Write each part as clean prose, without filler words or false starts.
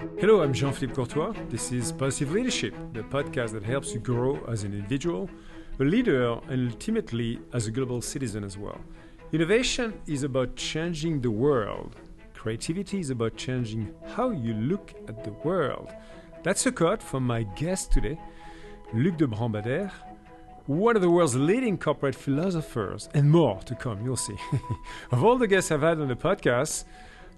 Hello, I'm Jean-Philippe Courtois. This is Positive Leadership, the podcast that helps you grow as an individual, a leader, and ultimately as a global citizen as well. Innovation is about changing the world. Creativity is about changing how you look at the world. That's a quote from my guest today, Luc de Brambadère, one of the world's leading corporate philosophers, and more to come, you'll see. Of all the guests I've had on the podcast,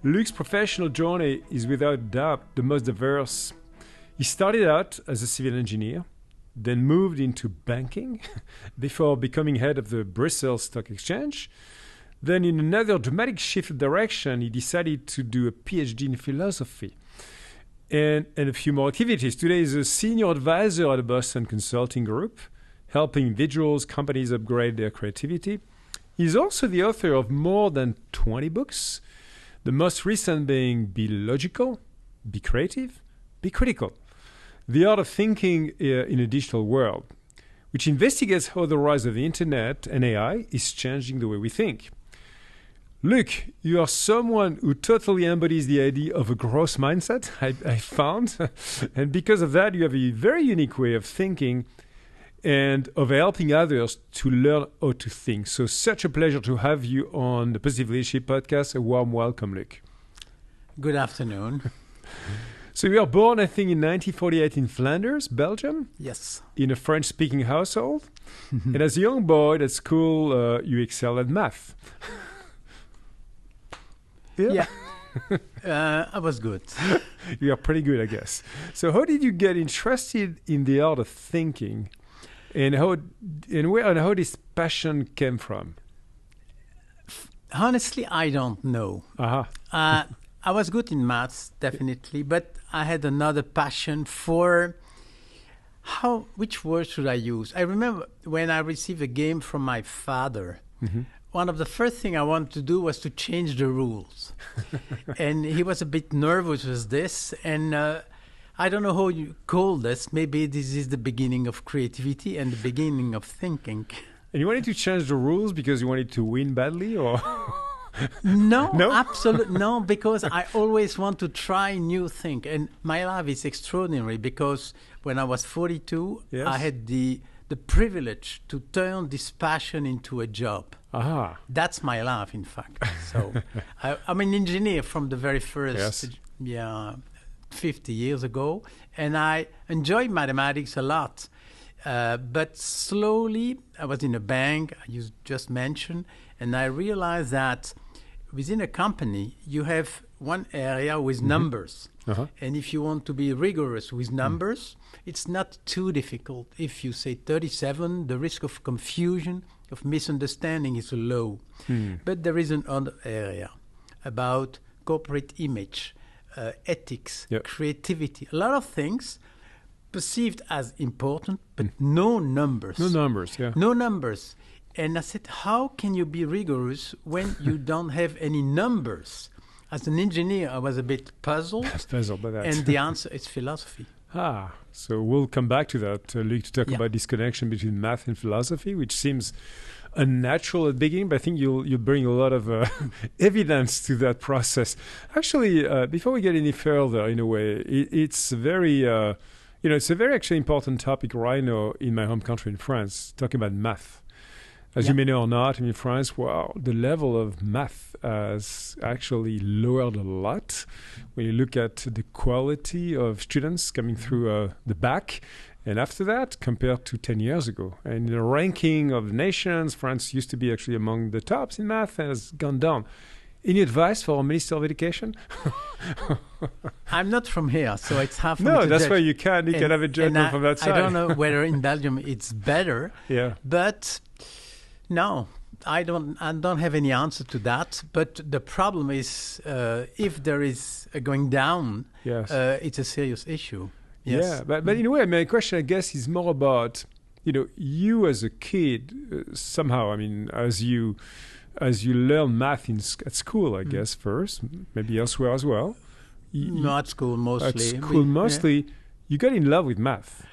Luc's professional journey is without doubt the most diverse. He started out as a civil engineer, then moved into banking before becoming head of the Brussels Stock Exchange. Then in another dramatic shift of direction, he decided to do a PhD in philosophy and a few more activities. Today he's a senior advisor at the Boston Consulting Group, helping individuals, companies upgrade their creativity. He's also the author of more than 20 books, the most recent being Be Logical, Be Creative, Be Critical, The Art of Thinking in a Digital World, which investigates how the rise of the internet and AI is changing the way we think. Luc, you are someone who totally embodies the idea of a growth mindset, I found. And because of that, you have a very unique way of thinking and of helping others to learn how to think. So such a pleasure to have you on the Positive Leadership Podcast. A warm welcome, Luc. Good afternoon. So you were born, I think, in 1948 in Flanders, Belgium? Yes. In a French-speaking household. And as a young boy at school, you excelled at math. Yeah. I was good. You are pretty good, I guess. So how did you get interested in the art of thinking? And how this passion came from? Honestly, I don't know. I was good in maths, definitely, but I had another passion for which word should I use? I remember when I received a game from my father, one of the first things I wanted to do was to change the rules. And he was a bit nervous with this, and I don't know how you call this. Maybe this is the beginning of creativity and the beginning of thinking. And you wanted to change the rules because you wanted to win badly, or? No, absolutely no, because I always want to try new things. And my life is extraordinary because when I was 42, yes, I had the privilege to turn this passion into a job. Aha. That's my life, in fact. So I'm an engineer from the very first, yes, 50 years ago, and I enjoyed mathematics a lot. But slowly, I was in a bank, you just mentioned, and I realized that within a company, you have one area with numbers. And if you want to be rigorous with numbers, it's not too difficult. If you say 37, the risk of confusion, of misunderstanding is low. But there is another area about corporate image, ethics, creativity, a lot of things perceived as important, but no numbers. No numbers, yeah. No numbers. And I said, how can you be rigorous when you don't have any numbers? As an engineer, I was a bit puzzled. Puzzled by that. And the answer is philosophy. So we'll come back to that, Luc, to talk about this connection between math and philosophy, which seems unnatural at the beginning, but I think you'll bring a lot of evidence to that process. Actually, before we get any further, in a way, it's very, it's a very actually important topic right now in my home country in France, talking about math. As you may know or not, in France, the level of math has actually lowered a lot. When you look at the quality of students coming through the bac, and after that, compared to 10 years ago. And in the ranking of nations, France used to be actually among the tops in math and has gone down. Any advice for our Minister of Education? I'm not from here, so it's hard for me to No, that's judge. why you can have a judgment from that side. I don't know whether in Belgium it's better, but no, I don't have any answer to that. But the problem is if there is a going down, it's a serious issue. Yes. Yeah, but in a way, my question, I guess, is more about, you as a kid, somehow, I mean, as you learn math at school, I guess, first, maybe elsewhere as well. No, at school mostly. At school mostly, you got in love with math.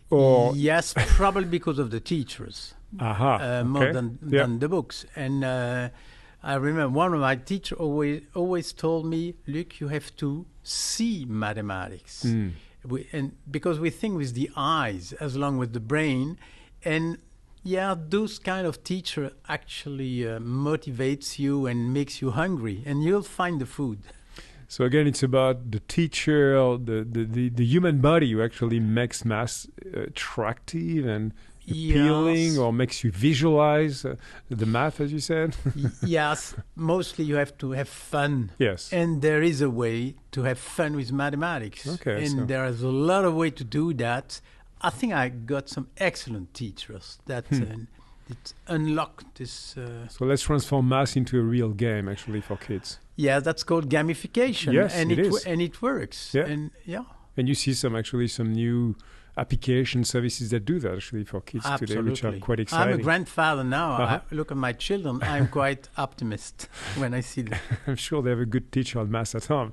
Or yes, probably because of the teachers. More than the books. And I remember one of my teachers always told me, "Luc, you have to see mathematics." And because we think with the eyes as long with the brain, and yeah, those kind of teacher actually motivates you and makes you hungry, and you'll find the food. So again, it's about the teacher, the human body who actually makes math attractive and appealing, or makes you visualize the math, as you said. Yes, mostly you have to have fun. Yes. And there is a way to have fun with mathematics. Okay. And there is a lot of way to do that. I think I got some excellent teachers that it unlocked this. So let's transform math into a real game, actually, for kids. Yeah, that's called gamification. Yes, and it is. And it works. Yeah. And yeah. And you see some new application services that do that actually for kids today, which are quite exciting. I'm a grandfather now. I look at my children. I'm quite optimist when I see them. I'm sure they have a good teacher on math at home.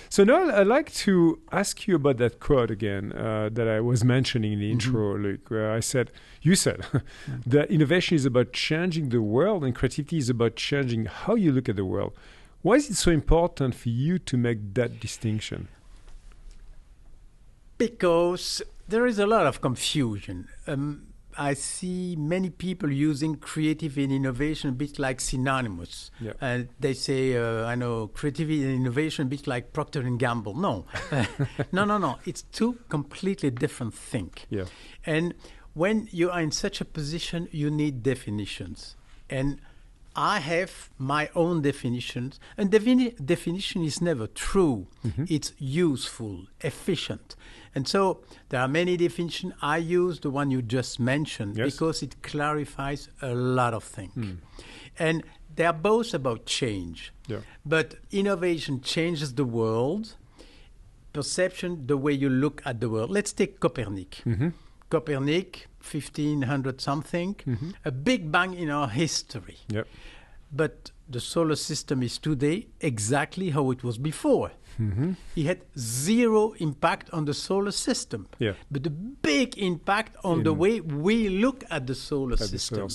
So now I'd like to ask you about that quote again that I was mentioning in the intro, Luc, where you said that innovation is about changing the world and creativity is about changing how you look at the world. Why is it so important for you to make that distinction? Because there is a lot of confusion. I see many people using creative and innovation a bit like synonymous. Yeah. They say, I know, creativity and innovation a bit like Procter & Gamble. No. No. It's two completely different things. Yeah. And when you are in such a position, you need definitions. And I have my own definitions. And definition is never true. It's useful, efficient. And so there are many definitions. I use the one you just mentioned because it clarifies a lot of things. And they are both about change. Yeah. But innovation changes the world, perception, the way you look at the world. Let's take Copernic. Copernic, 1500 something, a big bang in our history. Yep. But the solar system is today exactly how it was before. He had zero impact on the solar system, but a big impact on the way we look at the solar system.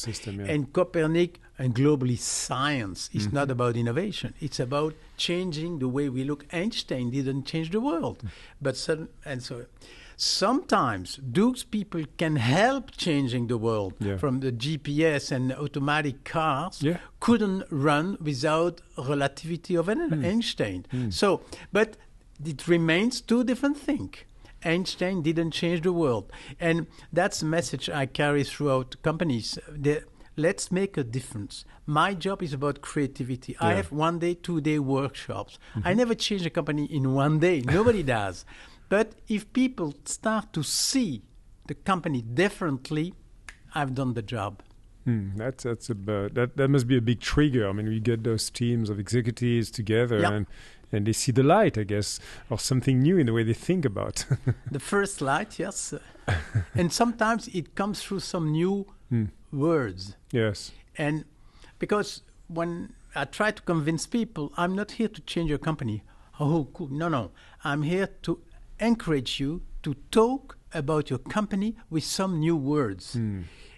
And Copernic and globally science is not about innovation. It's about changing the way we look. Einstein didn't change the world. Sometimes those people can help changing the world. From the GPS and automatic cars couldn't run without relativity of Einstein. So, but it remains two different things. Einstein didn't change the world. And that's the message I carry throughout companies. Let's make a difference. My job is about creativity. I have 1 day, 2 day workshops. I never change a company in 1 day. Nobody does. But if people start to see the company differently, I've done the job. That must be a big trigger. I mean, we get those teams of executives together and they see the light, I guess, or something new in the way they think about. The first light, yes. And sometimes it comes through some new words. Yes. And because when I try to convince people, I'm not here to change your company. Oh, cool. No. I'm here to encourage you to talk about your company with some new words.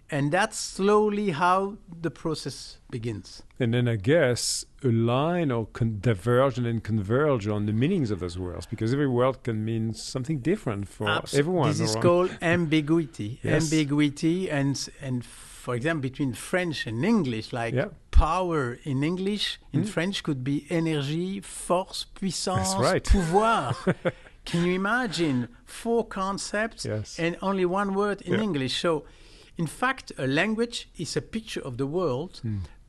And that's slowly how the process begins. And then I guess align or diverge and then converge on the meanings of those words, because every word can mean something different for everyone. This is called ambiguity. Ambiguity and for example, between French and English, like power in English, in French could be énergie, force, puissance, pouvoir. Can you imagine 4 concepts and only 1 word in English? So, in fact, a language is a picture of the world.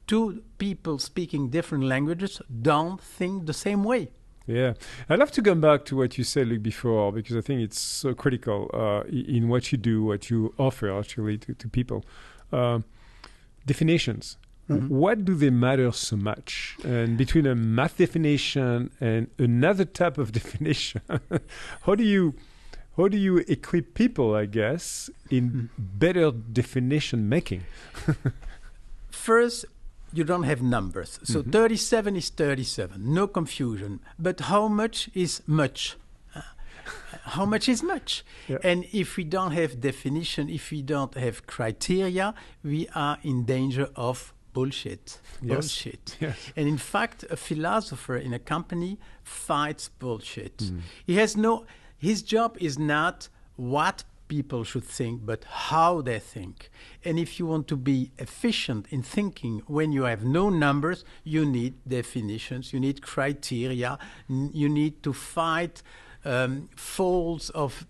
Two people speaking different languages don't think the same way. Yeah. I'd love to come back to what you said, Luc, before, because I think it's so critical in what you do, what you offer, actually, to people. Definitions. What do they matter so much? And between a math definition and another type of definition, how do you equip people, I guess, in better definition making? First, you don't have numbers. So 37 is 37, no confusion. But how much is much? How much is much? And if we don't have definition, if we don't have criteria, we are in danger of bullshit. Yes. Bullshit. Yes. And in fact, a philosopher in a company fights bullshit. His job is not what people should think, but how they think. And if you want to be efficient in thinking when you have no numbers, you need definitions, you need criteria, you need to fight false of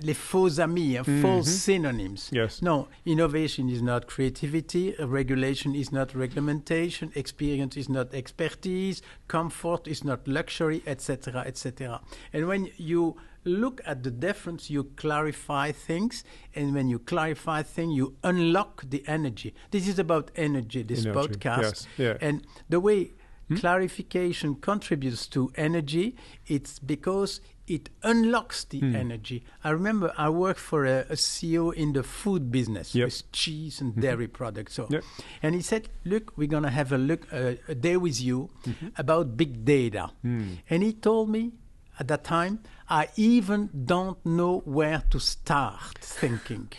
les faux amis, false synonyms. Yes. No, innovation is not creativity, regulation is not reglementation, experience is not expertise, comfort is not luxury, etc., etc. And when you look at the difference, you clarify things, and when you clarify things, you unlock the energy. This is about energy, this podcast. Yes. Yeah. And the way clarification contributes to energy, it's because it unlocks the energy. I remember I worked for a CEO in the food business with cheese and dairy products. So, and he said, "Look, we're gonna have a day with you about big data." And he told me at that time, I even don't know where to start thinking.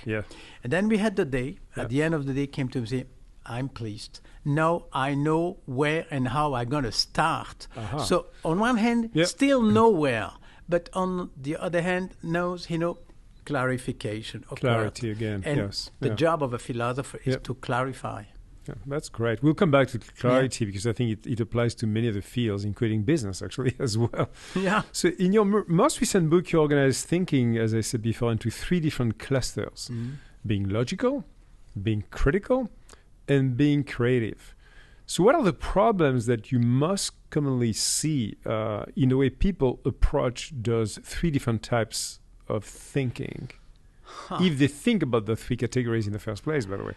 And then we had the day. At the end of the day, came to me and said, "I'm pleased. Now I know where and how I'm going to start." So on one hand, still nowhere. But on the other hand, clarification. Clarity again, and the job of a philosopher is to clarify. Yeah, that's great. We'll come back to clarity because I think it applies to many of the fields, including business, actually, as well. Yeah. So in your most recent book, you organize thinking, as I said before, into 3 different clusters. Being logical, being critical, and being creative. So what are the problems that you most commonly see in the way people approach those 3 different types of thinking? If they think about the 3 categories in the first place, by the way.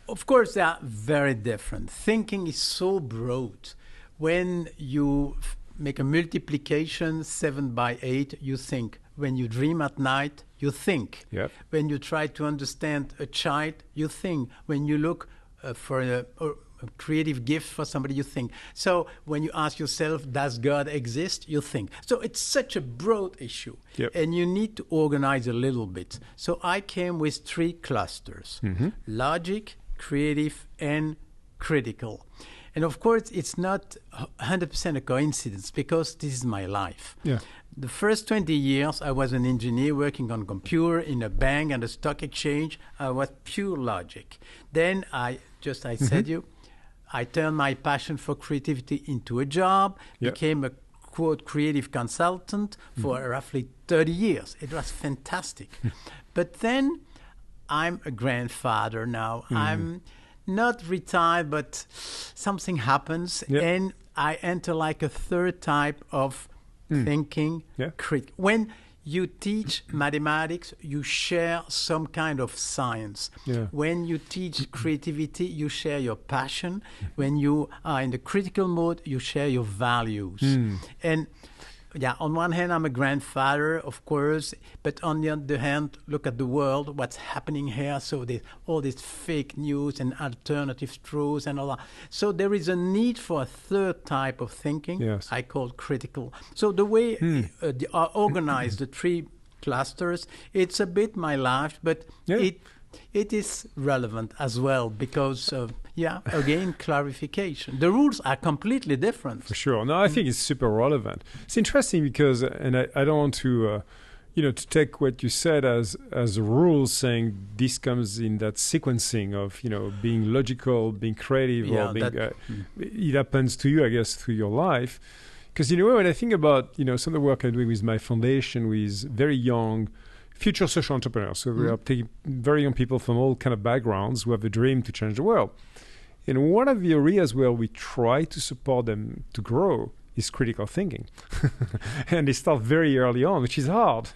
Of course, they are very different. Thinking is so broad. When you make a multiplication 7 by 8, you think. When you dream at night, you think. When you try to understand a child, you think. When you look for a creative gift for somebody, you think. So when you ask yourself, does God exist? You think. So it's such a broad issue. And you need to organize a little bit. So I came with 3 clusters. Logic, creative, and critical. And of course, it's not 100% a coincidence because this is my life. The first 20 years, I was an engineer working on computer in a bank and a stock exchange. I was pure logic. Then I said I turned my passion for creativity into a job, became a, quote, creative consultant for roughly 30 years. It was fantastic. But then I'm a grandfather now. I'm not retired, but something happens, and I enter like a 3rd type of thinking. When you teach mathematics, you share some kind of science. When you teach creativity, you share your passion. When you are in the critical mode, you share your values. And on one hand, I'm a grandfather, of course, but on the other hand, look at the world, what's happening here. So there's all this fake news and alternative truths and all that. So there is a need for a 3rd type of thinking, I call critical. So the way I organize the 3 clusters, it's a bit my life, but it is relevant as well because, again, clarification. The rules are completely different. For sure. No, I think it's super relevant. It's interesting because, and I don't want to, to take what you said as a rule saying this comes in that sequencing of, being logical, being creative, or being, it happens to you, I guess, through your life. Because, when I think about, some of the work I'm doing with my foundation with very young future social entrepreneurs. So we are taking very young people from all kind of backgrounds who have a dream to change the world. And one of the areas where we try to support them to grow is critical thinking. And they start very early on, which is hard.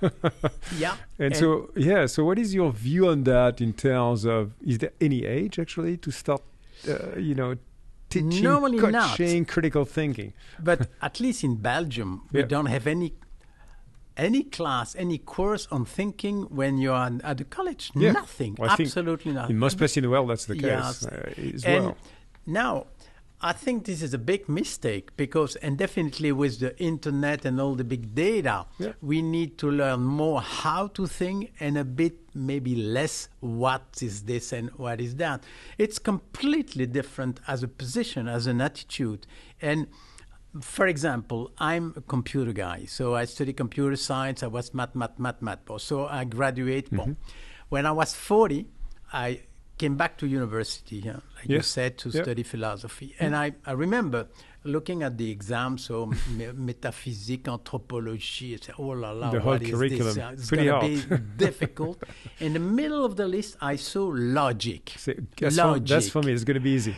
And so what is your view on that in terms of, is there any age actually to start, teaching, coaching critical thinking? But at least in Belgium, we don't have any class, any course on thinking when you're at the college. Nothing. Absolutely nothing. In most places in the world, that's the case as well. Now, I think this is a big mistake because, and definitely with the internet and all the big data, we need to learn more how to think and a bit maybe less what is this and what is that. It's completely different as a position, as an attitude. And for example, I'm a computer guy, so I study computer science. I was math. So I graduate. When I was 40, I came back to university, like you said, to study philosophy. And I remember looking at the exam, so metaphysics, anthropology, I said, oh la la, the whole curriculum. It's going to be difficult. In the middle of the list, I saw logic. That's for me, it's going to be easy.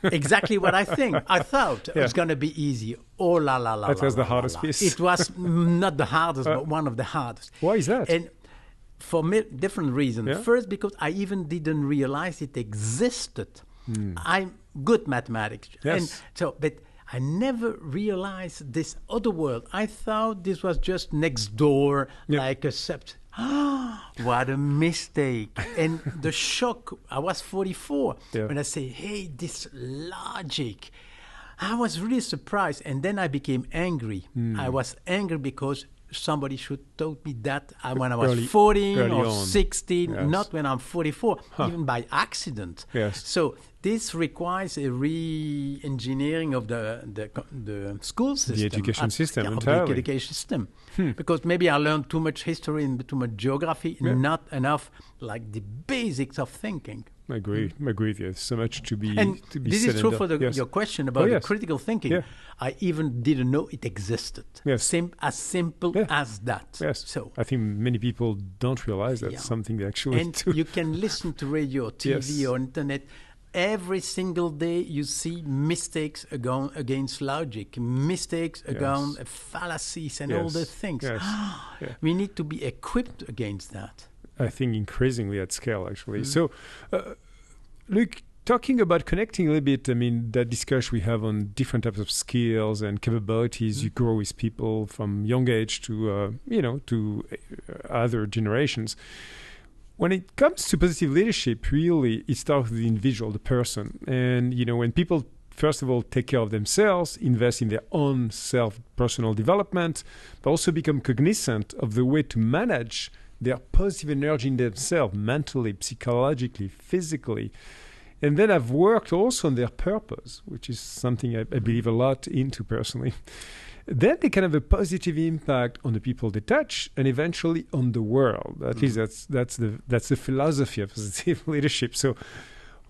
Exactly what I think. I thought it was going to be easy. Oh la la la. That was the hardest piece. It was not the hardest, but one of the hardest. Why is that? And for different reasons. First, because I even didn't realize it existed. I'm good at mathematics. And so, but I never realized this other world. I thought this was just next door, like a sept. What a mistake. And the shock, I was 44 when I say, hey, this logic. I was really surprised. And then I became angry. I was angry because somebody should told me that when I was 14 or 16, not when I'm 44, even by accident. So this requires a re-engineering of the school system. The education system, entirely. The education system. Because maybe I learned too much history and too much geography, not enough like the basics of thinking. I agree with you. So much to be and to be this said is true for your question about the critical thinking. I even didn't know it existed. As simple as that. So I think many people don't realize that's something they actually do. You can listen to radio, TV, or internet. Every single day you see mistakes against logic, mistakes against fallacies and all those things. We need to be equipped against that. I think increasingly at scale, actually. So, Luc, talking about connecting a little bit, I mean, that discussion we have on different types of skills and capabilities you grow with people from young age to, to other generations. When it comes to positive leadership, really, it starts with the individual, the person. And, when people, first of all, take care of themselves, invest in their own personal development, but also become cognizant of the way to manage their positive energy in themselves, mentally, psychologically, physically. And then I've worked also on their purpose, which is something I believe a lot into personally. Then they can have a positive impact on the people they touch and eventually on the world. At least that's the philosophy of positive leadership. So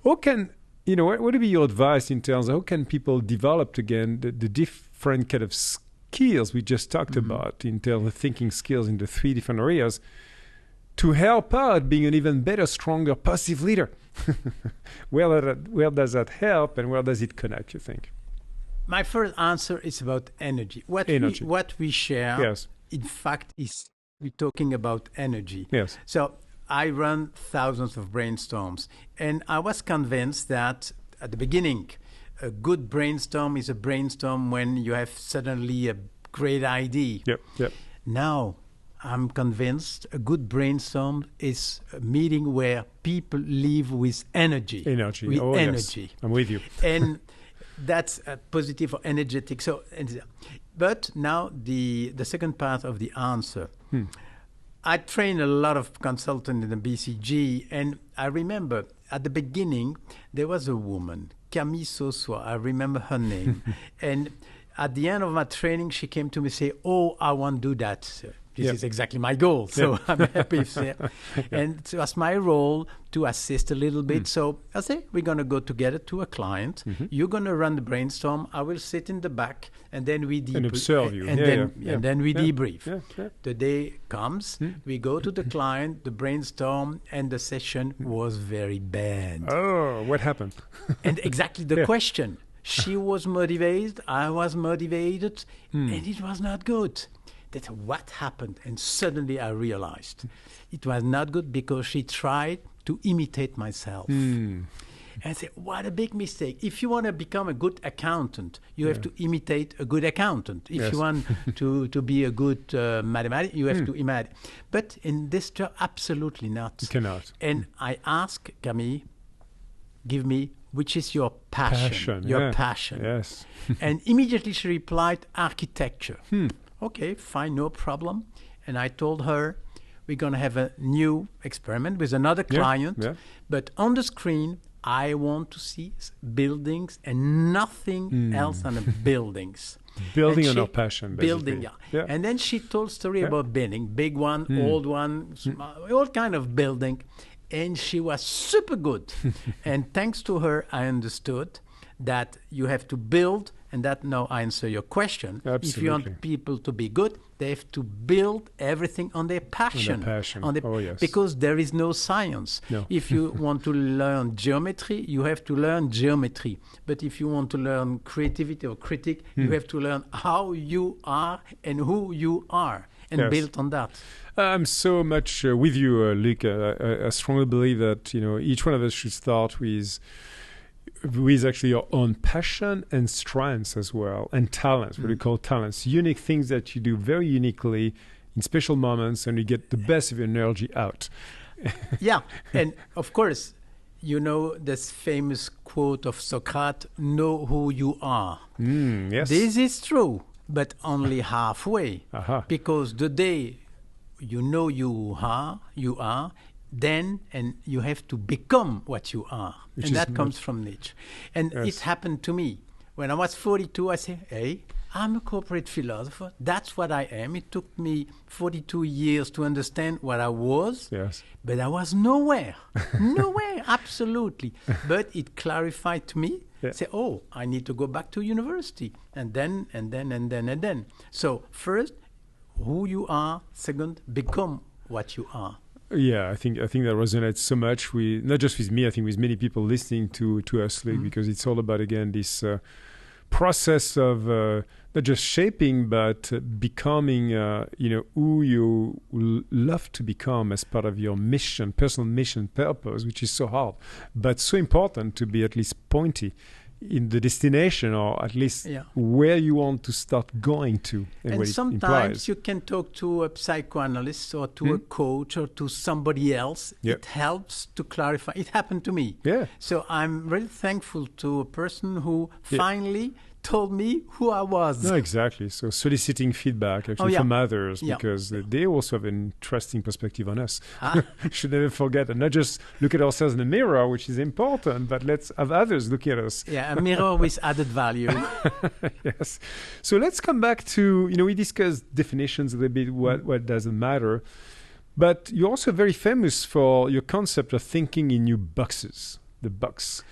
how can, what would be your advice in terms of how can people develop again the different kind of skills we just talked about in terms of thinking skills in the 3 different areas to help out being an even better, stronger, positive leader? Where does that help and where does it connect, you think? My first answer is about energy. What we share, in fact, is we're talking about energy. So I run thousands of brainstorms, and I was convinced that at the beginning, a good brainstorm is a brainstorm when you have suddenly a great idea. Now, I'm convinced a good brainstorm is a meeting where people live with energy. With energy. Yes. I'm with you. And that's positive or energetic. So, but now the second part of the answer. I train a lot of consultants in the BCG, and I remember at the beginning there was a woman, Camille Sosua. I remember her name, and at the end of my training, she came to me and say, "Oh, I want to do that." This is exactly my goal, so I'm happy. And it was my role to assist a little bit. So I say, we're going to go together to a client. You're going to run the brainstorm. I will sit in the back, and then we debrief. And observe you. And then we debrief. The day comes, we go to the client, the brainstorm, and the session was very bad. Oh, what happened? And exactly the question. She was motivated, I was motivated, and it was not good. That's what happened. And suddenly I realized it was not good because she tried to imitate myself. And I said, what a big mistake. If you want to become a good accountant, you have to imitate a good accountant. If you want to be a good mathematician, you have to imitate. But in this job, absolutely not. You cannot. And I asked Camille, give me which is your passion. Your yeah. passion. Yes. And immediately she replied, architecture. Okay, fine, no problem. And I told her, we're going to have a new experiment with another client, but on the screen, I want to see buildings and nothing else than the buildings. Building on our passion, basically. Building, yeah. And then she told story about building, big one, old one, all kind of building. And she was super good. And thanks to her, I understood that you have to build, and that now I answer your question. Absolutely. If you want people to be good, they have to build everything on their passion. On their passion. Oh, yes. Because there is no science. No. If you want to learn geometry, you have to learn geometry. But if you want to learn creativity or critique, you have to learn how you are and who you are, and build on that. I'm so much with you, Luc. I strongly believe that each one of us should start with actually your own passion and strengths as well, and talents, what we call talents, unique things that you do very uniquely in special moments, and you get the best of your energy out. Yeah, and of course, this famous quote of Socrates, know who you are. Yes. This is true, but only halfway. Because the day you know you are, then and you have to become what you are. And that comes from Nietzsche. And it happened to me. When I was 42, I said, hey, I'm a corporate philosopher. That's what I am. It took me 42 years to understand what I was. Yes. But I was nowhere. Nowhere, absolutely. But it clarified to me. Say, oh, I need to go back to university. And then. So first, who you are. Second, become what you are. Yeah, I think that resonates so much with, not just with me, I think with many people listening to us, Luc, because it's all about, again, this process of not just shaping, but becoming, who you love to become as part of your mission, personal mission, purpose, which is so hard, but so important to be at least pointy in the destination, or at least where you want to start going to. And sometimes you can talk to a psychoanalyst or to a coach or to somebody else. It helps to clarify. It happened to me. So I'm really thankful to a person who finally told me who I was. No, exactly. So soliciting feedback actually from others, because they also have an interesting perspective on us. Should never forget, and not just look at ourselves in the mirror, which is important, but let's have others look at us. Yeah, a mirror with added value. Yes. So let's come back to, we discussed definitions a little bit, what doesn't matter. But you're also very famous for your concept of thinking in new boxes, the box.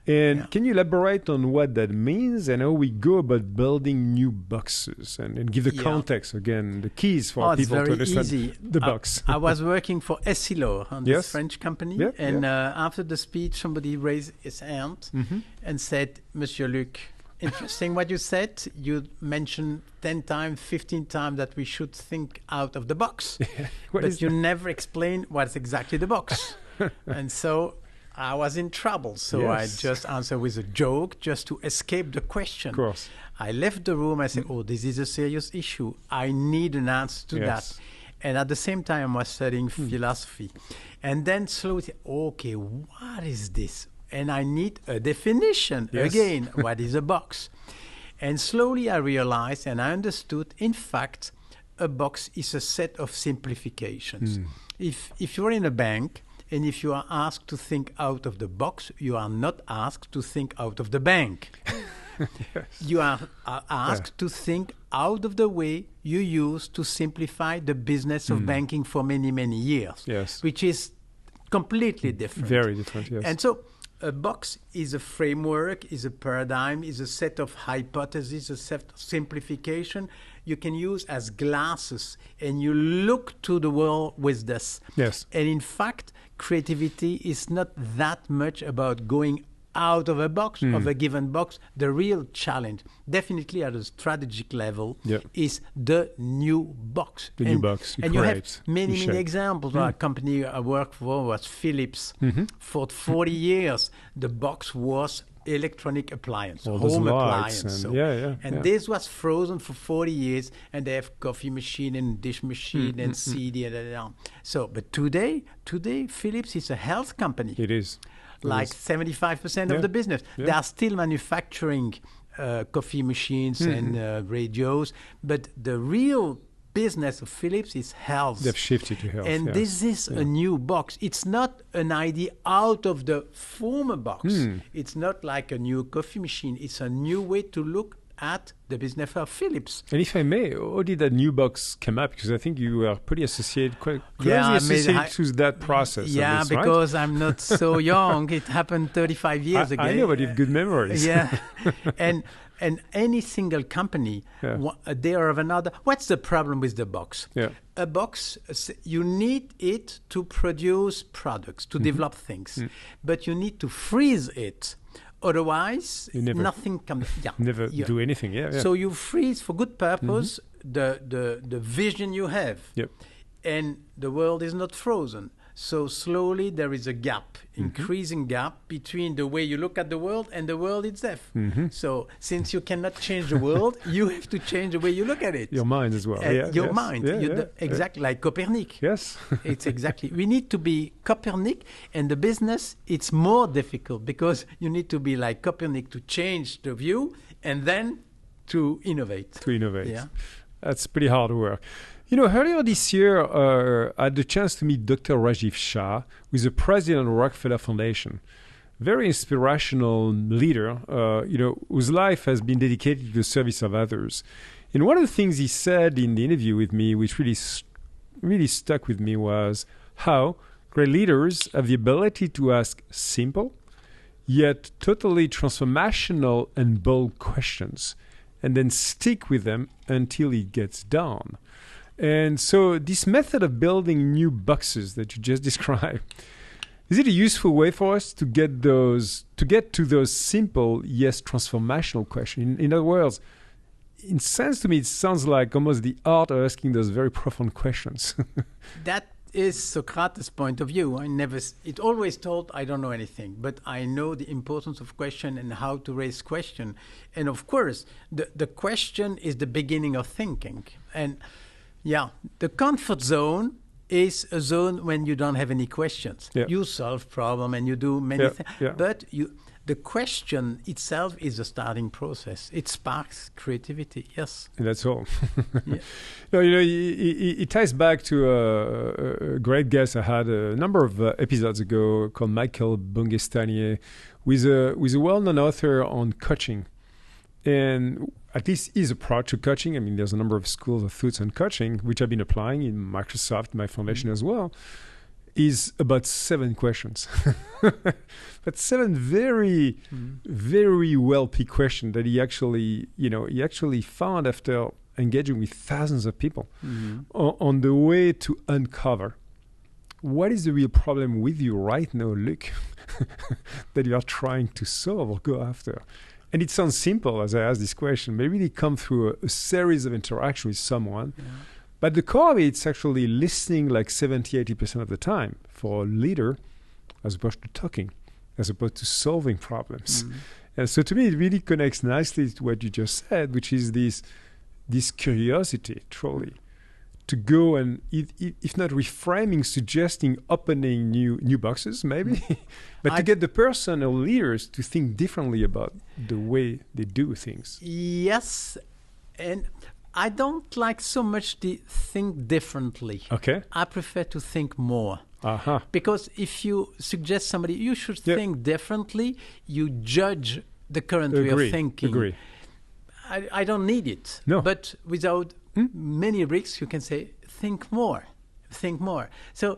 And can you elaborate on what that means and how we go about building new boxes, and give the context, again, the keys for people to understand the box? I was working for Essilor, this French company, and after the speech, somebody raised his hand and said, Monsieur Luc, interesting what you said. You mentioned 10 times, 15 times that we should think out of the box, but you never explained what's exactly the box. And so I was in trouble, so I just answered with a joke just to escape the question. Of course. I left the room. I said, oh, this is a serious issue. I need an answer to that. And at the same time, I was studying philosophy. And then slowly, okay, what is this? And I need a definition. Again, what is a box? And slowly I realized and I understood, in fact, a box is a set of simplifications. If you're in a bank, and if you are asked to think out of the box, you are not asked to think out of the bank. You are asked to think out of the way you used to simplify the business of banking for many, many years, which is completely different. Very different, yes. And so a box is a framework, is a paradigm, is a set of hypotheses, a set of simplification you can use as glasses, and you look to the world with this. Yes. And in fact, creativity is not that much about going out of a box, of a given box. The real challenge, definitely at a strategic level, is the new box. The new box. And you have many examples. A company I worked for was Philips. For 40 years, the box was electronic appliance, home appliance. And this was frozen for 40 years, and they have coffee machine and dish machine and CD and so. But today, Philips is a health company. It is. like 75% of the business. They are still manufacturing coffee machines and radios, but the real business of Philips is health. They've shifted to health. And this is a new box. It's not an idea out of the former box. It's not like a new coffee machine. It's a new way to look at the business of Philips. And if I may, how did that new box come up? Because I think you are pretty associated, quite closely associated to that process. Yeah, least, because I'm not so young. It happened 35 years ago. I know, but you have good memories. Yeah. And any single company, they are of another. What's the problem with the box? Yeah. A box, you need it to produce products, to develop things. But you need to freeze it. Otherwise, nothing can. Never do anything. Yeah. So you freeze for good purpose the vision you have, and the world is not frozen. So slowly there is a gap, increasing gap between the way you look at the world and the world itself. So since you cannot change the world, you have to change the way you look at it. Your mind as well. Your mind. Exactly like Copernic. Yes. It's exactly. We need to be Copernic, and the business, it's more difficult because you need to be like Copernic to change the view and then to innovate. Yeah. That's pretty hard work. You know, earlier this year, I had the chance to meet Dr. Rajiv Shah, who is the president of the Rockefeller Foundation. Very inspirational leader, whose life has been dedicated to the service of others. And one of the things he said in the interview with me, which really stuck with me, was how great leaders have the ability to ask simple, yet totally transformational and bold questions, and then stick with them until it gets done. And so this method of building new boxes that you just described, is it a useful way for us to get to those simple yes transformational questions? In other words, in sense to me, it sounds like almost the art of asking those very profound questions. That is Socrates' point of view. It always told I don't know anything, but I know the importance of question and how to raise question. And of course, the question is the beginning of thinking. And the comfort zone is a zone when you don't have any questions. You solve problem and you do many things. But the question itself is a starting process. It sparks creativity, yes. And that's all. No, it ties back to a great guest I had a number of episodes ago called Michael Bungestanier, with a well-known author on coaching. And at least his approach to coaching, I mean, there's a number of schools of thoughts on coaching, which I've been applying in Microsoft, my foundation as well, is about 7 questions. But 7 very, very well-picked questions that he actually found after engaging with thousands of people on the way to uncover what is the real problem with you right now, Luc, that you are trying to solve or go after. And it sounds simple as I ask this question, but it really comes through a series of interactions with someone. But the core of it's actually listening like 70-80% of the time for a leader, as opposed to talking, as opposed to solving problems. And so to me, it really connects nicely to what you just said, which is this curiosity, truly, to go and, if not reframing, suggesting opening new boxes, maybe, but to get the person or leaders to think differently about the way they do things. Yes, and I don't like so much the think differently. Okay. I prefer to think more. Because if you suggest somebody, you should think differently, you judge the current way of thinking. Agree. I don't need it. No. But without many risks, you can say, think more. So,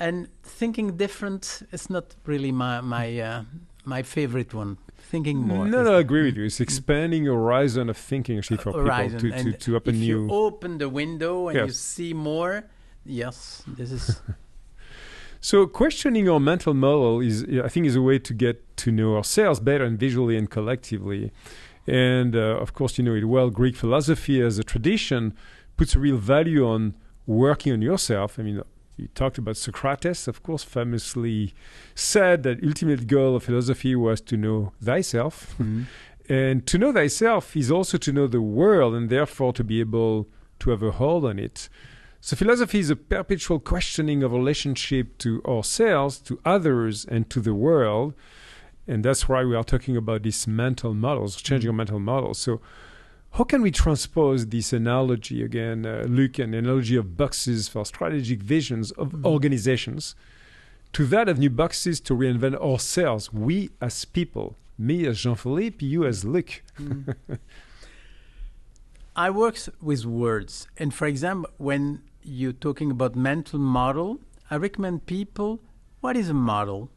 and thinking different is not really my favorite one. Thinking more. No, I agree with you. It's expanding your horizon of thinking actually for people to open new. If you open the window and you see more, yes, this is. So questioning our mental model is a way to get to know ourselves better and visually and collectively. And of course, Greek philosophy as a tradition puts a real value on working on yourself. I mean, you talked about Socrates, of course, famously said that ultimate goal of philosophy was to know thyself. And to know thyself is also to know the world and therefore to be able to have a hold on it. So philosophy is a perpetual questioning of relationship to ourselves, to others, and to the world. And that's why we are talking about these mental models, changing our mental models. So how can we transpose this analogy, again, Luc, an analogy of boxes for strategic visions of organizations, to that of new boxes to reinvent ourselves, we as people, me as Jean-Philippe, you as Luc? I work with words. And for example, when you're talking about mental model, I recommend people, what is a model?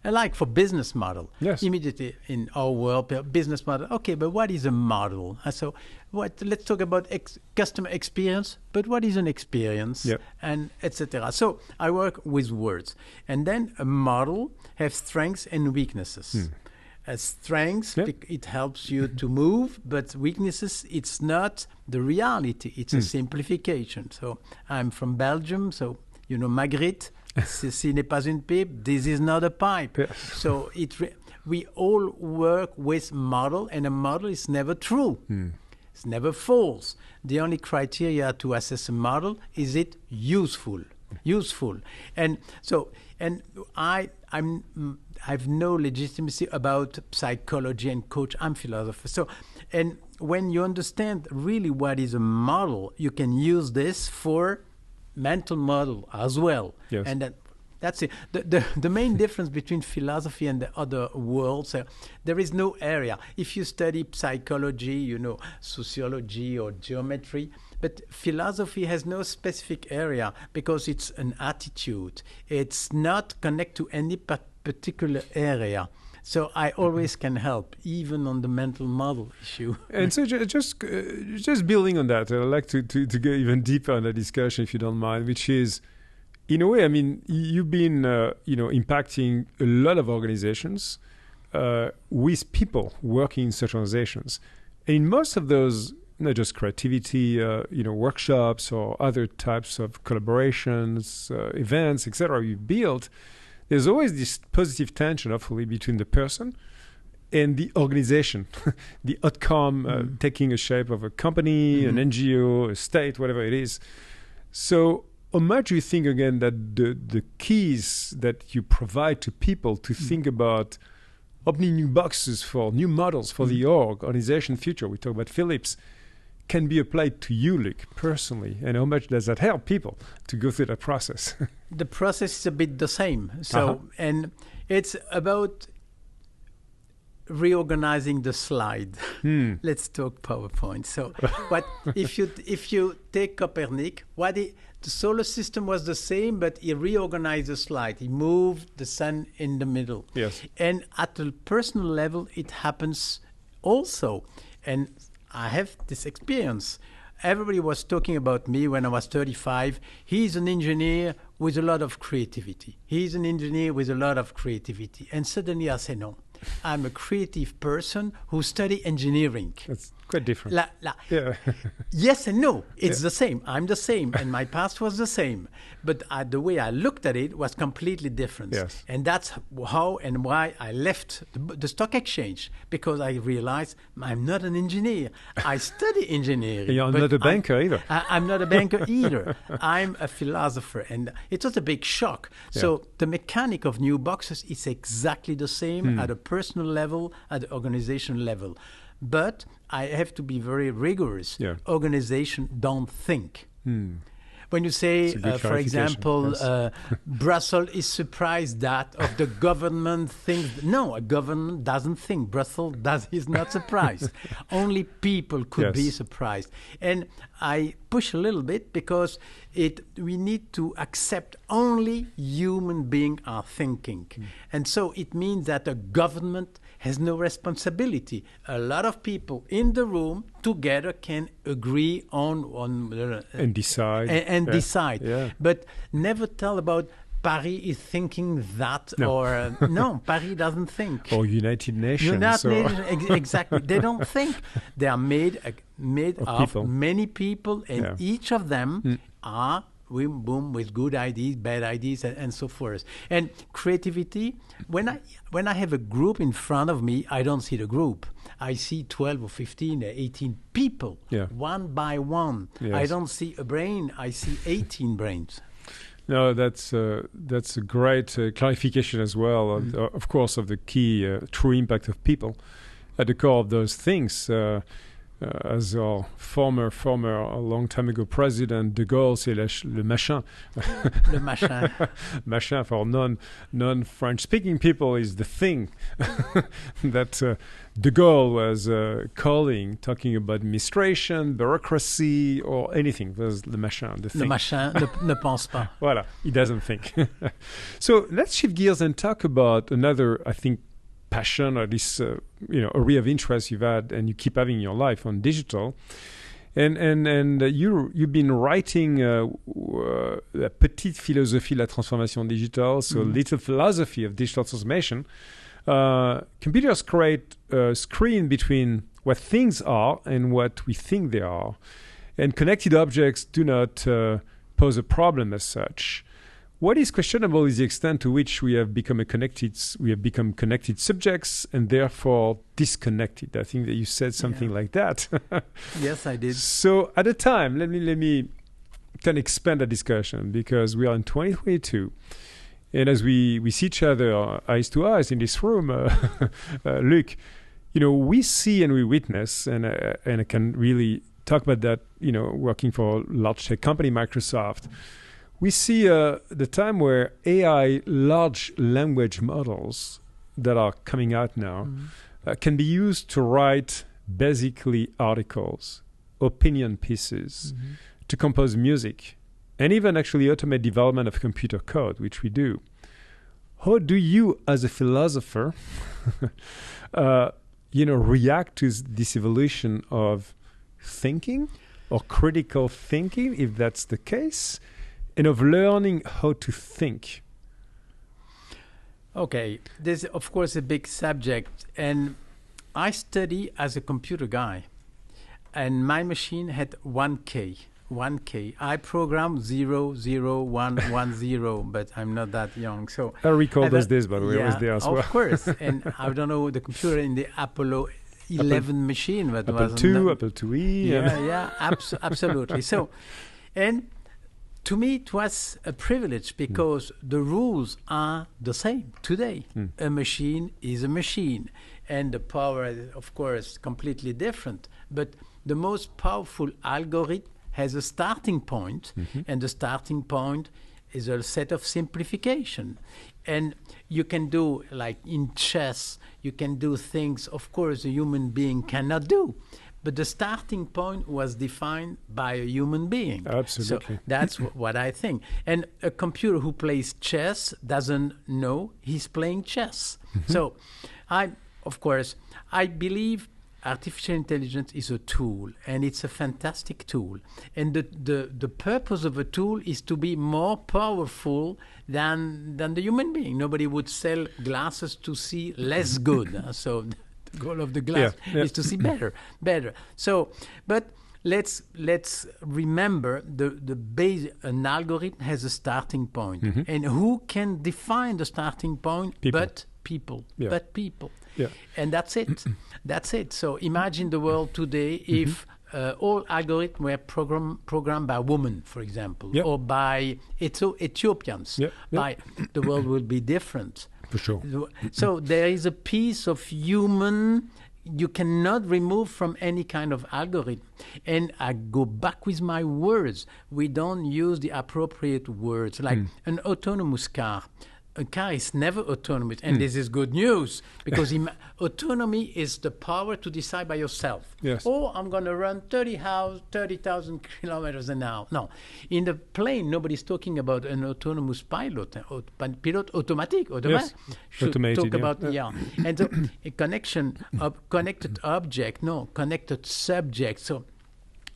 I like for business model. Yes. Immediately in our world, business model. Okay, but what is a model? So let's talk about customer experience, but what is an experience? Yep. And etc. So I work with words. And then a model has strengths and weaknesses. Strengths, Yep. it helps you to move, but weaknesses, it's not the reality. It's a simplification. So I'm from Belgium, so you know Magritte, ceci n'est pas une pipe, this is not a pipe. Yes. So we all work with model, and a model is never true. It's never false. The only criteria to assess a model is it useful. And so, and I've no legitimacy about psychology and coach. I'm philosopher. So, and when you understand really what is a model, you can use this for mental model as well. Yes. And that's it. The main difference between philosophy and the other worlds, there is no area. If you study psychology, you know, sociology or geometry, but philosophy has no specific area because it's an attitude. It's not connected to any particular area. So I always can help, even on the mental model issue. And so just building on that, I'd like to go even deeper on the discussion, if you don't mind, which is, in a way, I mean, you've been, impacting a lot of organizations with people working in such organizations. And in most of those, not just creativity, workshops or other types of collaborations, events, etc. you built, there's always this positive tension, hopefully, between the person and the organization, the outcome taking a shape of a company, an NGO, a state, whatever it is. So how much do you think, again, that the keys that you provide to people to think about opening new boxes for new models for the organization future, we talk about Philips, can be applied to you, Luc, personally? And how much does that help people to go through that process? The process is a bit the same. So, and it's about reorganizing the slide. Let's talk PowerPoint. So, but if you take Copernic, the solar system was the same, but he reorganized the slide. He moved the sun in the middle. Yes. And at a personal level, it happens also. And I have this experience. Everybody was talking about me when I was 35. He's an engineer with a lot of creativity. And suddenly I say, no, I'm a creative person who study engineering. That's quite different. Yeah. Yes and no. It's the same. I'm the same. And my past was the same. But the way I looked at it was completely different. Yes. And that's how and why I left the stock exchange, because I realized I'm not an engineer. I study engineering. You're not a banker either. I'm not a banker either. I'm a philosopher. And it was a big shock. Yeah. So the mechanic of new boxes is exactly the same at a personal level, at the organization level. But I have to be very rigorous. Yeah. Organization don't think. When you say, for example, yes. Brussels is surprised that of the government thinks, no, a government doesn't think. Brussels is not surprised. Only people could be surprised. And I push a little bit because we need to accept only human beings are thinking. And so it means that a government has no responsibility. A lot of people in the room together can agree on and decide. And decide. Yeah. But never tell about Paris is thinking that, or no, Paris doesn't think. Or United Nations. Exactly. They don't think. They are made of people. many people, and each of them are boom, with good ideas, bad ideas, and so forth. And creativity, when I have a group in front of me, I don't see the group. I see 12 or 15 or 18 people, one by one. Yes. I don't see a brain, I see 18 brains. No, that's a great clarification as well, of course, of the key true impact of people at the core of those things. As our former, a long time ago president, de Gaulle, c'est le machin. Le machin. Machin for non-French speaking people is the thing that de Gaulle was talking about administration, bureaucracy, or anything. There's the machin, the thing. Le machin ne pense pas. Voilà, he doesn't think. So let's shift gears and talk about another, I think, passion or this area of interest you've had and you keep having in your life on digital, and you've been writing La Petite Philosophie de la Transformation Digitale, so Little Philosophy of Digital Transformation. Computers create a screen between what things are and what we think they are, and connected objects do not pose a problem as such. What is questionable is the extent to which we have become connected subjects and therefore disconnected. I think that you said something like that. Yes, I did. So at the time, let me kind of expand the discussion, because we are in 2022, and as we see each other eyes to eyes in this room, Luc, we see and we witness, and I can really talk about that. Working for a large tech company, Microsoft. We see the time where AI, large language models that are coming out now, can be used to write basically articles, opinion pieces, to compose music, and even actually automate development of computer code, which we do. How do you, as a philosopher, react to this evolution of thinking or critical thinking, if that's the case, and of learning how to think? Okay, this is of course a big subject, and I study as a computer guy, and my machine had 1K. I program 00110, but I'm not that young, so I recall those days, by the way. I was there as well. Of course, and I don't know the computer in the Apollo 11 machine, but Apple II, Apple IIe. Absolutely. So, and to me, it was a privilege because the rules are the same today. A machine is a machine, and the power is, of course, completely different. But the most powerful algorithm has a starting point, and the starting point is a set of simplification. And you can do, like in chess, you can do things, of course, a human being cannot do. But the starting point was defined by a human being. Absolutely. So that's what I think. And a computer who plays chess doesn't know he's playing chess. So I believe artificial intelligence is a tool, and it's a fantastic tool. And the purpose of a tool is to be more powerful than the human being. Nobody would sell glasses to see less good. So the goal of the glass is to see better. So, but let's remember the base. An algorithm has a starting point, and who can define the starting point? But people. But people. Yeah. And that's it. That's it. So imagine the world today if all algorithms were programmed by women, for example, or by Ethiopians. The world will be different. For sure. So there is a piece of human you cannot remove from any kind of algorithm. And I go back with my words. We don't use the appropriate words, like an autonomous car. A car is never autonomous, and this is good news, because autonomy is the power to decide by yourself. Yes. Oh, I'm going to run 30,000 kilometers an hour. No. In the plane, nobody's talking about an autonomous pilot. Pilot automatic. Yes. Automated, talk about, And so a connected object, connected subject. So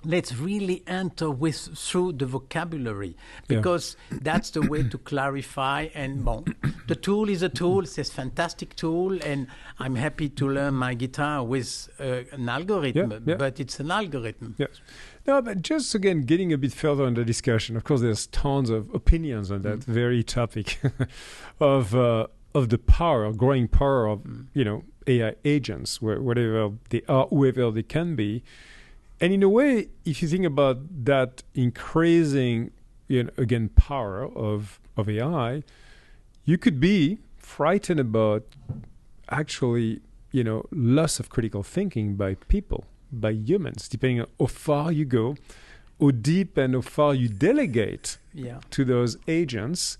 let's really enter through the vocabulary, because that's the way to clarify. And the tool is a tool. It's a fantastic tool, and I'm happy to learn my guitar with an algorithm, but it's an algorithm. Yes. No, but just again, getting a bit further in the discussion. Of course, there's tons of opinions on that very topic of the power, growing power of AI agents, whatever they are, whoever they can be. And in a way, if you think about that increasing, again, power of AI, you could be frightened about actually, loss of critical thinking by people, by humans, depending on how far you go, how deep and how far you delegate to those agents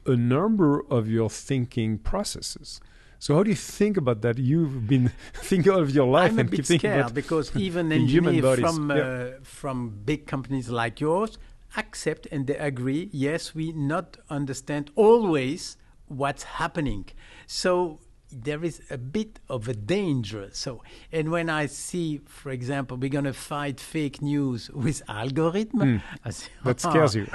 a number of your thinking processes. So how do you think about that? You've been thinking all of your life I'm and a bit keep thinking scared about because even the human engineers bodies. from big companies like yours accept and they agree, yes, we not understand always what's happening. So there is a bit of a danger. And when I see, for example, we're going to fight fake news with algorithm, I say, that scares you.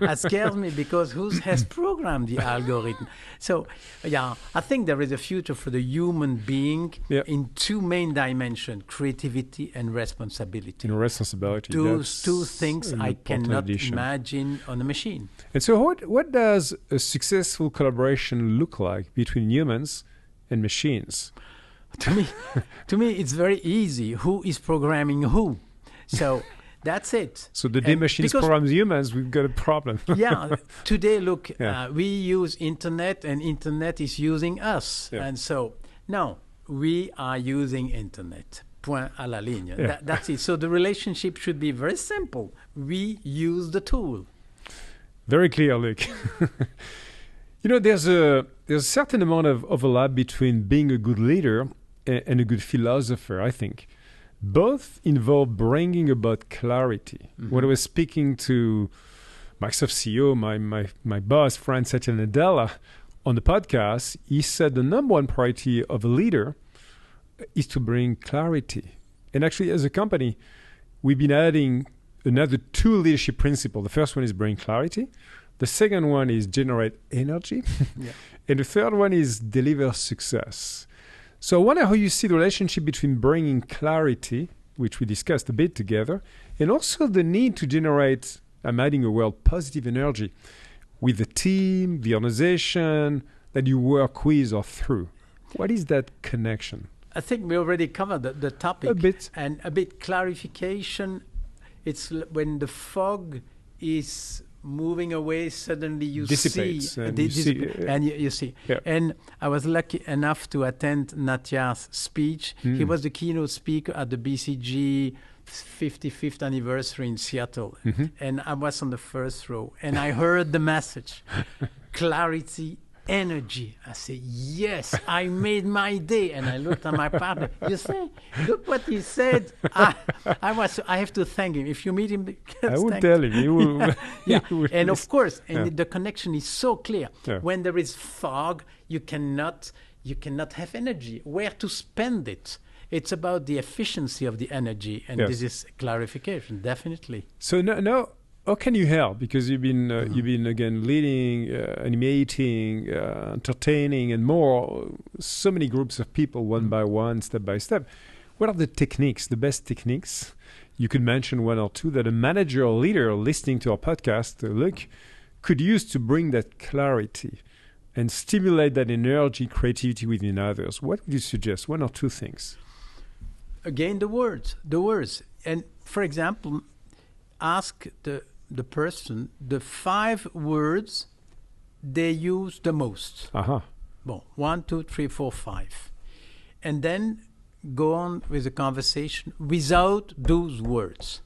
That scares me because who has programmed the algorithm? So, I think there is a future for the human being in two main dimensions, creativity and responsibility. Those two things I cannot imagine on a machine. And so what does a successful collaboration look like between humans and machines? To me, it's very easy. Who is programming who? So that's it. So the day machines programs humans, we've got a problem. Today, look, we use internet and internet is using us. And so, no, we are using internet. Point à la ligne. That's it. So the relationship should be very simple. We use the tool. Very clear, Luc. There's a certain amount of overlap between being a good leader and a good philosopher, I think. Both involve bringing about clarity. When I was speaking to Microsoft CEO, my boss, Franz Satya Nadella, on the podcast, he said the number one priority of a leader is to bring clarity. And actually, as a company, we've been adding another two leadership principles. The first one is bring clarity. The second one is generate energy. And the third one is deliver success. So I wonder how you see the relationship between bringing clarity, which we discussed a bit together, and also the need to generate, I'm adding a word, positive energy with the team, the organization that you work with or through. What is that connection? I think we already covered the topic. A bit. And a bit clarification. It's when the fog is moving away, suddenly you dissipates, see, and you see. And I was lucky enough to attend Natya's speech. He was the keynote speaker at the BCG 55th anniversary in Seattle. And I was on the first row. And I heard the message, clarity, energy. I said, yes, I made my day. And I looked at my partner. You see, look what he said. I have to thank him. If you meet him, I would tell him. He will. And of course, the connection is so clear. When there is fog, you cannot have energy. Where to spend it? It's about the efficiency of the energy, and this is clarification, definitely. So now, how can you help? Because you've been again leading, animating, entertaining, and more. So many groups of people, one by one, step by step. What are the techniques, the best techniques? You could mention one or two that a manager or leader listening to our podcast, Luc, could use to bring that clarity and stimulate that energy, creativity within others. What would you suggest? One or two things. Again, the words. And for example, ask the person the 5 words they use the most. Bon, 1, 2, 3, 4, 5. And then go on with the conversation without those words.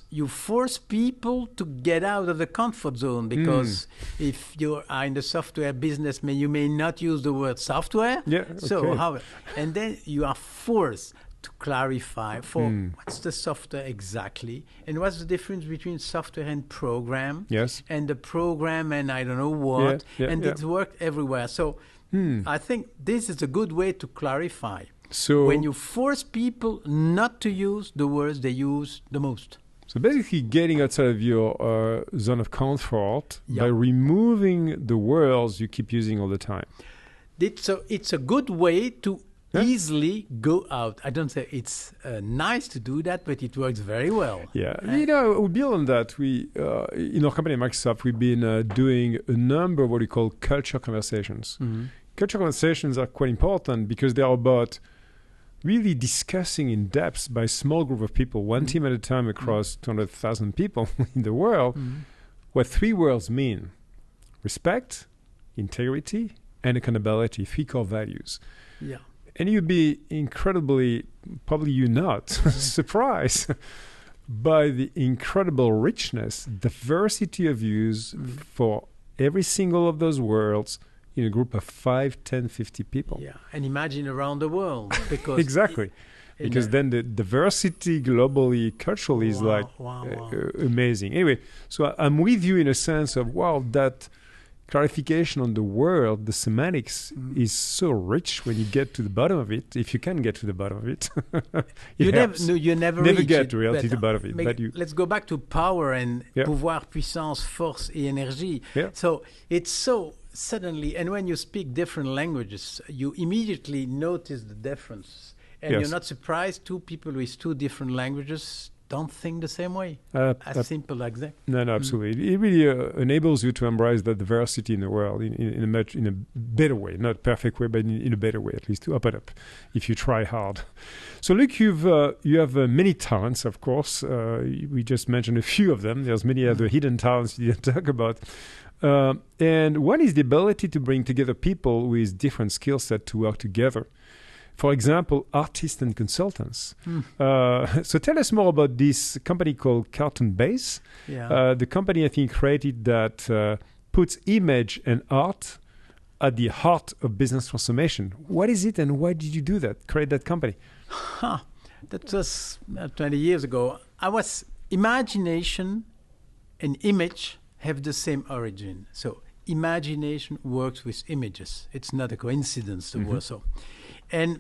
You force people to get out of the comfort zone because if you are in the software business, you may not use the word software. So and then you are forced to clarify for what's the software exactly and what's the difference between software and program and the program and I don't know what it's worked everywhere. So I think this is a good way to clarify. So when you force people not to use the words they use the most. So basically getting outside of your zone of comfort by removing the words you keep using all the time. It's a good way to easily go out. I don't say it's nice to do that, but it works very well. Yeah, we build on that. We in our company, Microsoft, we've been doing a number of what we call culture conversations. Mm-hmm. Culture conversations are quite important because they are about really discussing in depth by a small group of people, one team at a time across 200,000 people in the world, what three words mean: respect, integrity, and accountability, three core values. Yeah. And you'd be incredibly, probably you not, surprised by the incredible richness, diversity of views for every single of those worlds in a group of 5, 10, 50 people. Yeah, and imagine around the world. Because exactly. Because then the diversity globally, culturally is amazing. Anyway, so I'm with you in a sense of, that clarification on the world, the semantics is so rich when you get to the bottom of it. If you can get to the bottom of it, you never get really to the bottom of it. But let's go back to power and pouvoir, puissance, force, et énergie. Yeah. So it's so suddenly, and when you speak different languages, you immediately notice the difference. And you're not surprised two people with two different languages don't think the same way. As simple as that. No, absolutely. It really enables you to embrace the diversity in the world in a better way, not perfect way, but in a better way, at least to open up if you try hard. So, Luc, you have many talents, of course. We just mentioned a few of them. There's many other hidden talents you didn't talk about. And one is the ability to bring together people with different skill set to work together. For example, artists and consultants. So tell us more about this company called Cartoon Base. Yeah. The company, I think, created that puts image and art at the heart of business transformation. What is it and why did you do that, create that company? That was 20 years ago. Imagination and image have the same origin. So imagination works with images. It's not a coincidence to work so. And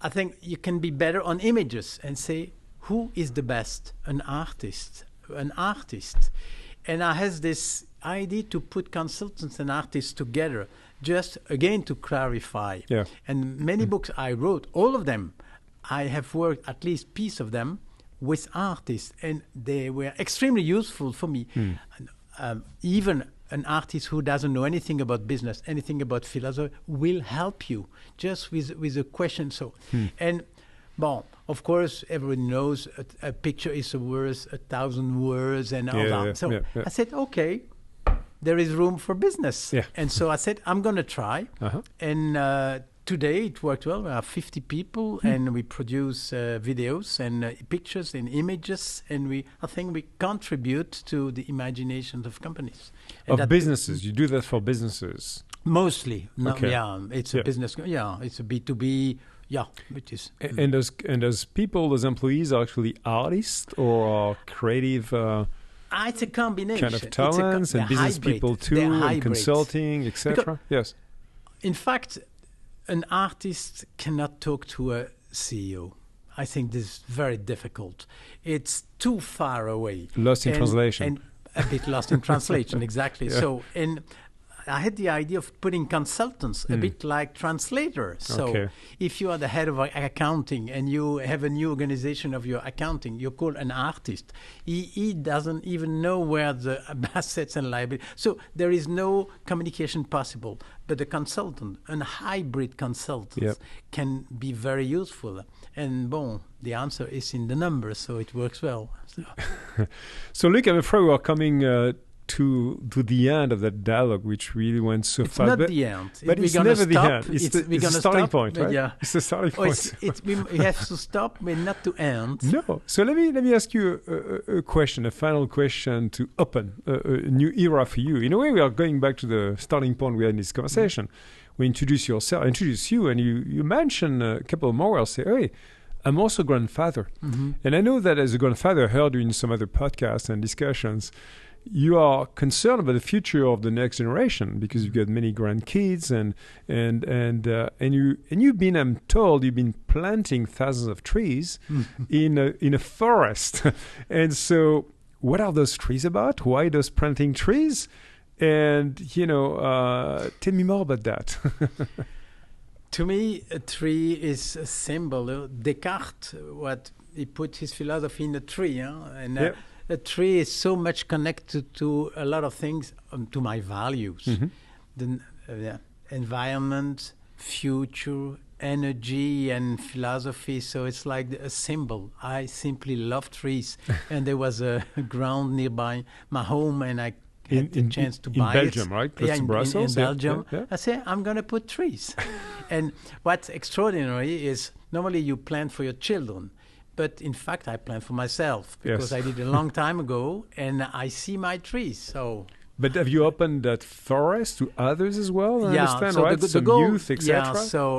I think you can be better on images and say, who is the best? An artist. And I have this idea to put consultants and artists together, just again to clarify. Yeah. And many books I wrote, all of them, I have worked at least piece of them with artists, and they were extremely useful for me. Even an artist who doesn't know anything about business, anything about philosophy, will help you just with a question. So, and of course, everyone knows a picture is worth 1,000 words and all that. So I said, okay, there is room for business. Yeah. And so I said, I'm going to try. And today it worked well. We have 50 people, and we produce videos and pictures and images, and I think we contribute to the imaginations of companies. And of businesses. You do that for businesses? Mostly. No, okay. Yeah, it's a business. Yeah, it's a B2B. Yeah, it is. And those people, those employees are actually artists or are creative... it's a combination. Kind of talents and business hybrid. people too, and consulting, etc. Yes. In fact, an artist cannot talk to a CEO. I think this is very difficult. It's too far away. Lost in translation. And a bit lost in translation, exactly. Yeah. So, and I had the idea of putting consultants a bit like translators. So if you are the head of accounting and you have a new organization of your accounting, you're called an artist. He doesn't even know where the assets and liabilities. So there is no communication possible. But a consultant, a hybrid consultant, can be very useful. And the answer is in the numbers, so it works well. So Luc, I'm afraid we are coming to the end of that dialogue, which really went so fast. It's not the end. But it's never the end. It's the starting point, right? Yeah. It's the starting point. We have to stop, but not to end. No. So let me ask you a question, a final question to open a new era for you. In a way, we are going back to the starting point we had in this conversation. We introduce you, and you mention a couple of more. I'll say, hey, I'm also a grandfather. And I know that as a grandfather, I heard you in some other podcasts and discussions, you are concerned about the future of the next generation because you've got many grandkids and you've been, I'm told, you've been planting thousands of trees in a forest. And so what are those trees about? Why those planting trees? And tell me more about that. To me, a tree is a symbol. Descartes, what he put his philosophy in a tree, and a tree is so much connected to a lot of things, to my values, the environment, future, energy, and philosophy. So it's like a symbol. I simply love trees, and there was a ground nearby my home, and I had the chance to buy Belgium, it. right? Close to Brussels. In Belgium. I say, I'm going to put trees. And what's extraordinary is normally you plant for your children. But in fact, I plant for myself because I did a long time ago, and I see my trees. So. But have you opened that forest to others as well? I understand, so right? the goal, youth, etc.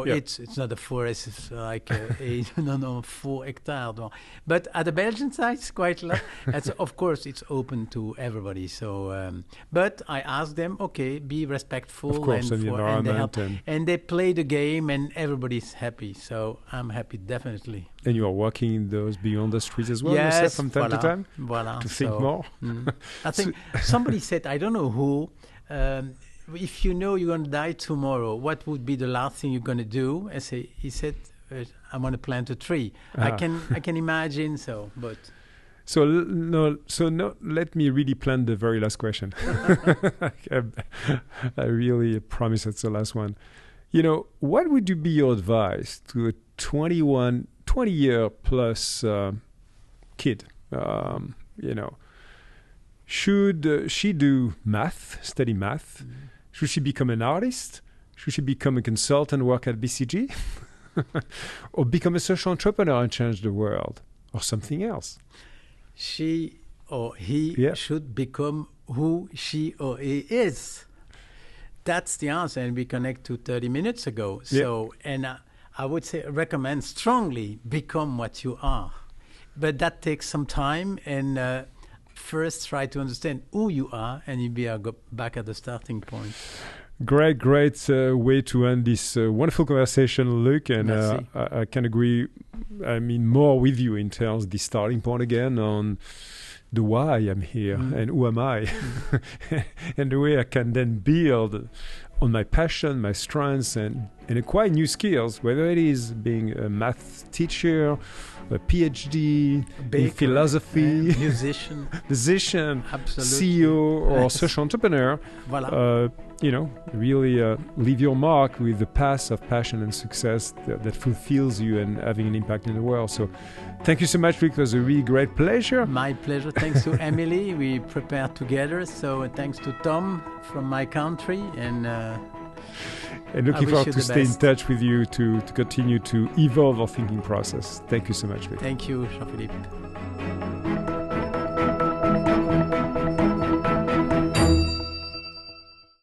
It's not a forest. It's like 4 hectares. But at the Belgian side, it's quite large. Of course, it's open to everybody. So, but I asked them, okay, be respectful, of course, and, the environment, and they play the game, and everybody's happy. So I'm happy, definitely. And you are walking those beyond the streets as well, yes, yourself, from time to time, to think more. I think somebody said, I don't know who, if you know you're going to die tomorrow, what would be the last thing you're going to do? He said, I'm going to plant a tree. I can imagine so, but. So let me really plant the very last question. I really promise it's the last one. What would be your advice to a 20-year plus kid? Should she do math, study math? Should she become an artist? Should she become a consultant, work at BCG? Or become a social entrepreneur and change the world? Or something else? She or he should become who she or he is. That's the answer, and we connect to 30 minutes ago. So, and I would say recommend strongly become what you are. But that takes some time, and first try to understand who you are, and you'll be back at the starting point. Great way to end this wonderful conversation, Luc, and I can agree, more with you in terms of the starting point again on the why I'm here and who am I, and the way I can then build on my passion, my strengths, and acquire new skills, whether it is being a math teacher, a PhD, in philosophy, musician, CEO, or social entrepreneur. Voilà. Really leave your mark with the path of passion and success that fulfills you and having an impact in the world. So thank you so much, Luc. It was a really great pleasure. My pleasure. Thanks to Emily. We prepared together. So thanks to Tom from my country. And looking forward to stay in touch with you to continue to evolve our thinking process. Thank you so much, Luc. Thank you, Jean-Philippe.